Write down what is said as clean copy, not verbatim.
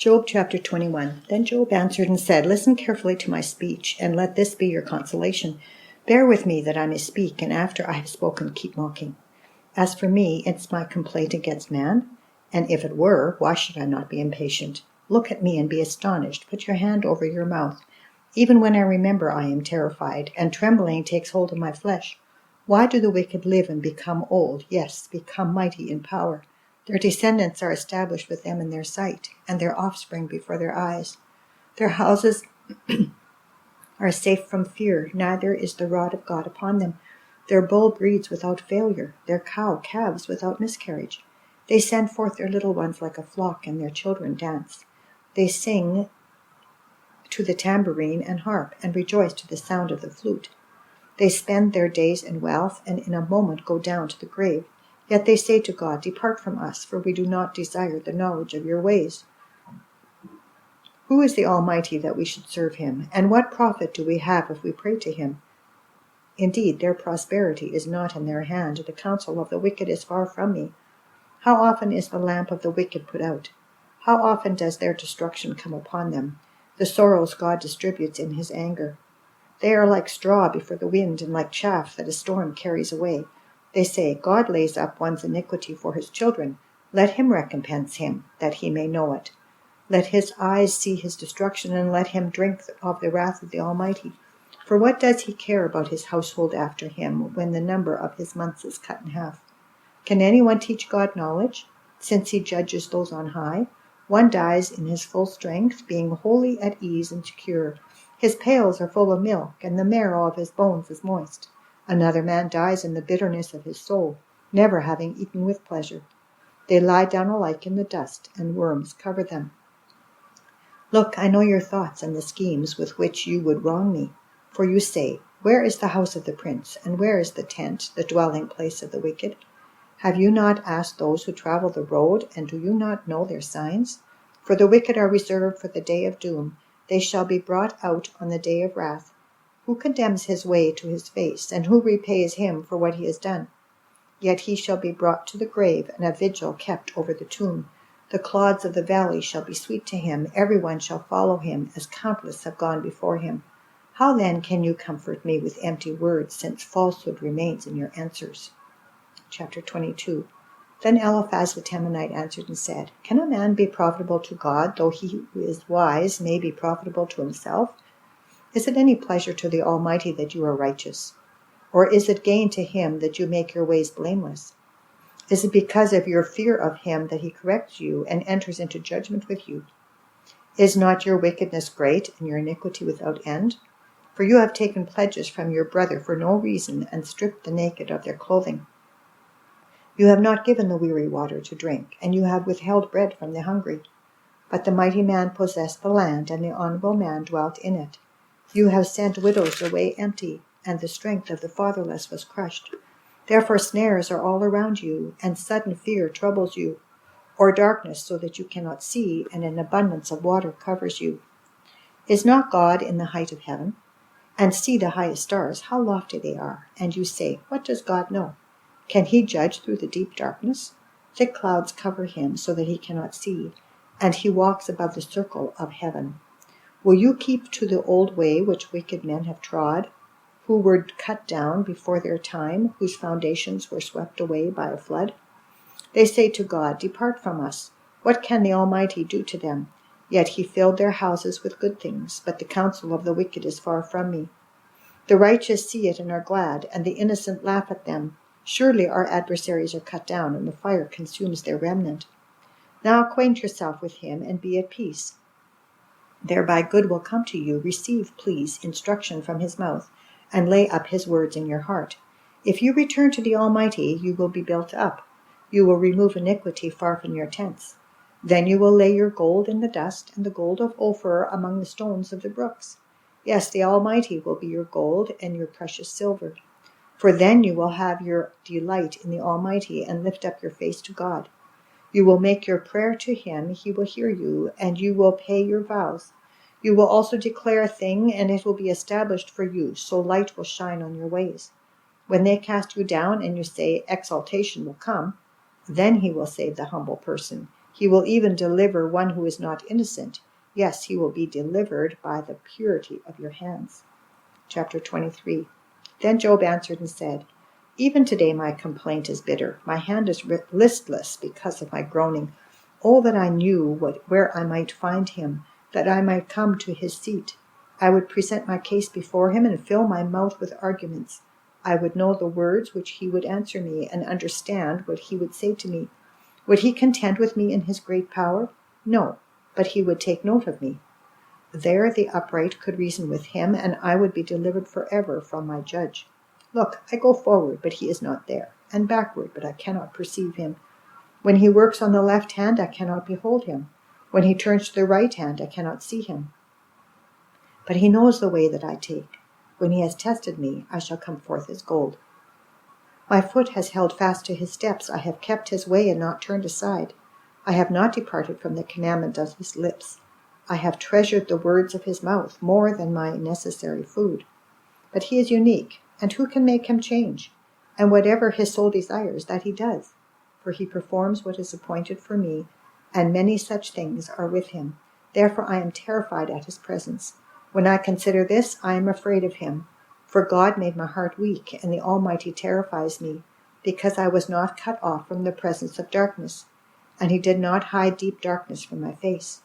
Job chapter 21. Then Job answered and said, Listen carefully to my speech, and let this be your consolation. Bear with me that I may speak, and after I have spoken, keep mocking. As for me, it's my complaint against man, and if it were, why should I not be impatient? Look at me and be astonished. Put your hand over your mouth. Even when I remember, I am terrified, and trembling takes hold of my flesh. Why do the wicked live and become old, yes, become mighty in power? Their descendants are established with them in their sight, and their offspring before their eyes. Their houses are safe from fear, neither is the rod of God upon them. Their bull breeds without failure, their cow calves without miscarriage. They send forth their little ones like a flock, and their children dance. They sing to the tambourine and harp, and rejoice to the sound of the flute. They spend their days in wealth, and in a moment go down to the grave. Yet they say to God, Depart from us, for we do not desire the knowledge of your ways. Who is the Almighty that we should serve him? And what profit do we have if we pray to him? Indeed, their prosperity is not in their hand. The counsel of the wicked is far from me. How often is the lamp of the wicked put out? How often does their destruction come upon them? The sorrows God distributes in his anger. They are like straw before the wind, and like chaff that a storm carries away. They say, God lays up one's iniquity for his children. Let him recompense him, that he may know it. Let his eyes see his destruction, and let him drink of the wrath of the Almighty. For what does he care about his household after him, when the number of his months is cut in half? Can anyone teach God knowledge, since he judges those on high? One dies in his full strength, being wholly at ease and secure. His pails are full of milk, and the marrow of his bones is moist. Another man dies in the bitterness of his soul, never having eaten with pleasure. They lie down alike in the dust, and worms cover them. Look, I know your thoughts and the schemes with which you would wrong me. For you say, Where is the house of the prince, and where is the tent, the dwelling place of the wicked? Have you not asked those who travel the road, and do you not know their signs? For the wicked are reserved for the day of doom. They shall be brought out on the day of wrath. Who condemns his way to his face, and who repays him for what he has done? Yet he shall be brought to the grave, and a vigil kept over the tomb. The clods of the valley shall be sweet to him. Everyone shall follow him, as countless have gone before him. How then can you comfort me with empty words, since falsehood remains in your answers? Chapter 22. Then Eliphaz the Temanite answered and said, Can a man be profitable to God, though he who is wise may be profitable to himself? Is it any pleasure to the Almighty that you are righteous? Or is it gain to him that you make your ways blameless? Is it because of your fear of him that he corrects you and enters into judgment with you? Is not your wickedness great and your iniquity without end? For you have taken pledges from your brother for no reason and stripped the naked of their clothing. You have not given the weary water to drink, and you have withheld bread from the hungry. But the mighty man possessed the land, and the honorable man dwelt in it. You have sent widows away empty, and the strength of the fatherless was crushed. Therefore snares are all around you, and sudden fear troubles you, or darkness so that you cannot see, and an abundance of water covers you. Is not God in the height of heaven? And see the highest stars, how lofty they are. And you say, What does God know? Can he judge through the deep darkness? Thick clouds cover him so that he cannot see, and he walks above the circle of heaven. Will you keep to the old way which wicked men have trod, who were cut down before their time, whose foundations were swept away by a flood? They say to God, Depart from us. What can the Almighty do to them? Yet he filled their houses with good things, but the counsel of the wicked is far from me. The righteous see it and are glad, and the innocent laugh at them. Surely our adversaries are cut down, and the fire consumes their remnant. Now acquaint yourself with him, and be at peace. Thereby good will come to you. Receive, please, instruction from his mouth, and lay up his words in your heart. If you return to the Almighty, you will be built up. You will remove iniquity far from your tents. Then you will lay your gold in the dust, and the gold of Ophir among the stones of the brooks. Yes, the Almighty will be your gold and your precious silver. For then you will have your delight in the Almighty, and lift up your face to God. You will make your prayer to him, he will hear you, and you will pay your vows. You will also declare a thing, and it will be established for you, so light will shine on your ways. When they cast you down, and you say, Exaltation will come, then he will save the humble person. He will even deliver one who is not innocent. Yes, he will be delivered by the purity of your hands. Chapter 23. Then Job answered and said, Even today my complaint is bitter. My hand is listless because of my groaning. Oh, that I knew where I might find him, that I might come to his seat. I would present my case before him and fill my mouth with arguments. I would know the words which he would answer me and understand what he would say to me. Would he contend with me in his great power? No, but he would take note of me. There the upright could reason with him, and I would be delivered forever from my judge. Look, I go forward, but he is not there, and backward, but I cannot perceive him. When he works on the left hand, I cannot behold him. When he turns to the right hand, I cannot see him. But he knows the way that I take. When he has tested me, I shall come forth as gold. My foot has held fast to his steps. I have kept his way and not turned aside. I have not departed from the commandment of his lips. I have treasured the words of his mouth more than my necessary food. But he is unique, and who can make him change? And whatever his soul desires, that he does. For he performs what is appointed for me, and many such things are with him. Therefore I am terrified at his presence. When I consider this, I am afraid of him. For God made my heart weak, and the Almighty terrifies me, because I was not cut off from the presence of darkness, and he did not hide deep darkness from my face.